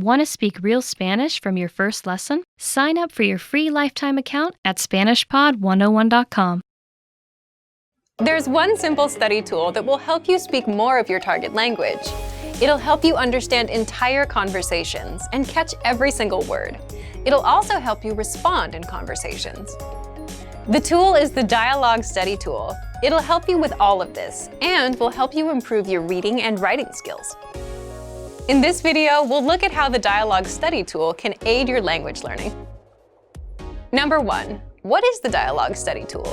Want to speak real Spanish from your first lesson? Sign up for your free lifetime account at SpanishPod101.com. There's one simple study tool that will help you speak more of your target language. It'll help you understand entire conversations and catch every single word. It'll also help you respond in conversations. The tool is the Dialog Study Tool. It'll help you with all of this and will help you improve your reading and writing skills. In this video, we'll look at how the Dialog Study Tool can aid your language learning. Number 1. What is the Dialog Study Tool?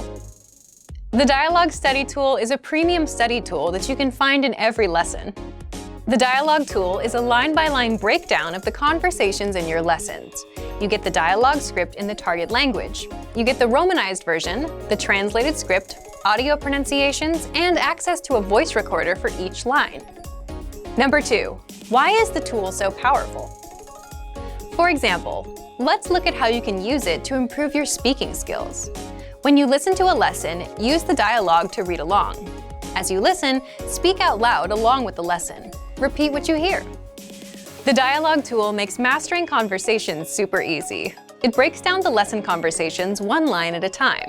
The Dialog Study Tool is a premium study tool that you can find in every lesson. The Dialog tool is a line-by-line breakdown of the conversations in your lessons. You get the dialogue script in the target language. You get the Romanized version, the translated script, audio pronunciations, and access to a voice recorder for each line. Number 2. Why is the tool so powerful? For example, let's look at how you can use it to improve your speaking skills. When you listen to a lesson, use the dialogue to read along. As you listen, speak out loud along with the lesson. Repeat what you hear. The Dialog tool makes mastering conversations super easy. It breaks down the lesson conversations one line at a time.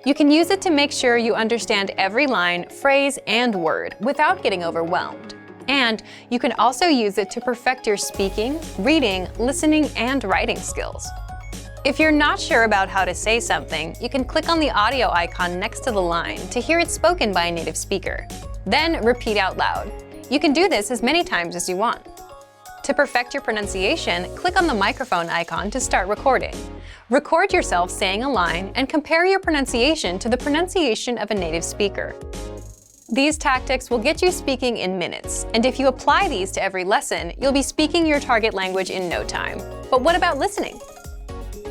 You can use it to make sure you understand every line, phrase, and word without getting overwhelmed. And you can also use it to perfect your speaking, reading, listening, and writing skills. If you're not sure about how to say something, you can click on the audio icon next to the line to hear it spoken by a native speaker. Then repeat out loud. You can do this as many times as you want. To perfect your pronunciation, click on the microphone icon to start recording. Record yourself saying a line and compare your pronunciation to the pronunciation of a native speaker. These tactics will get you speaking in minutes, and if you apply these to every lesson, you'll be speaking your target language in no time. But what about listening?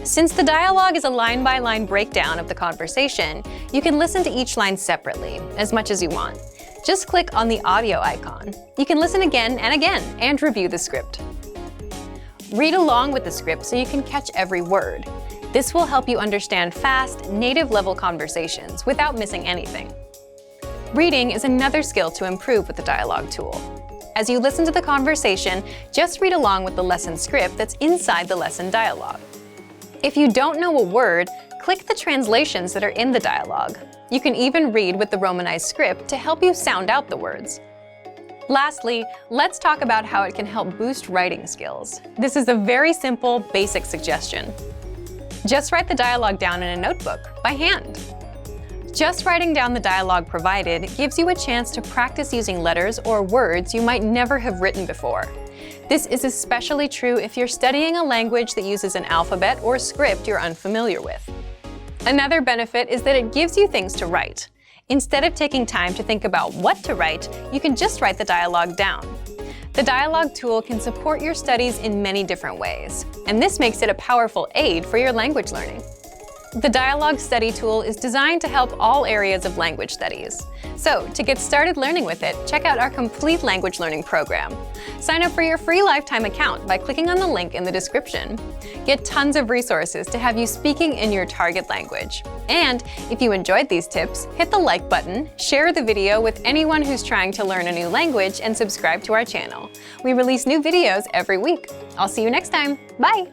Since the dialogue is a line-by-line breakdown of the conversation, you can listen to each line separately, as much as you want. Just click on the audio icon. You can listen again and review the script. Read along with the script so you can catch every word. This will help you understand fast, native-level conversations without missing anything. Reading is another skill to improve with the Dialog tool. As you listen to the conversation, just read along with the lesson script that's inside the lesson dialogue. If you don't know a word, click the translations that are in the dialogue. You can even read with the Romanized script to help you sound out the words. Lastly, let's talk about how it can help boost writing skills. This is a very simple, basic suggestion. Just write the dialogue down in a notebook, by hand. Just writing down the dialogue provided gives you a chance to practice using letters or words you might never have written before. This is especially true if you're studying a language that uses an alphabet or script you're unfamiliar with. Another benefit is that it gives you things to write. Instead of taking time to think about what to write, you can just write the dialogue down. The Dialog tool can support your studies in many different ways, and this makes it a powerful aid for your language learning. The Dialog Study Tool is designed to help all areas of language studies. So, to get started learning with it, check out our complete language learning program. Sign up for your free lifetime account by clicking on the link in the description. Get tons of resources to have you speaking in your target language. And if you enjoyed these tips, hit the like button, share the video with anyone who's trying to learn a new language, and subscribe to our channel. We release new videos every week. I'll see you next time. Bye!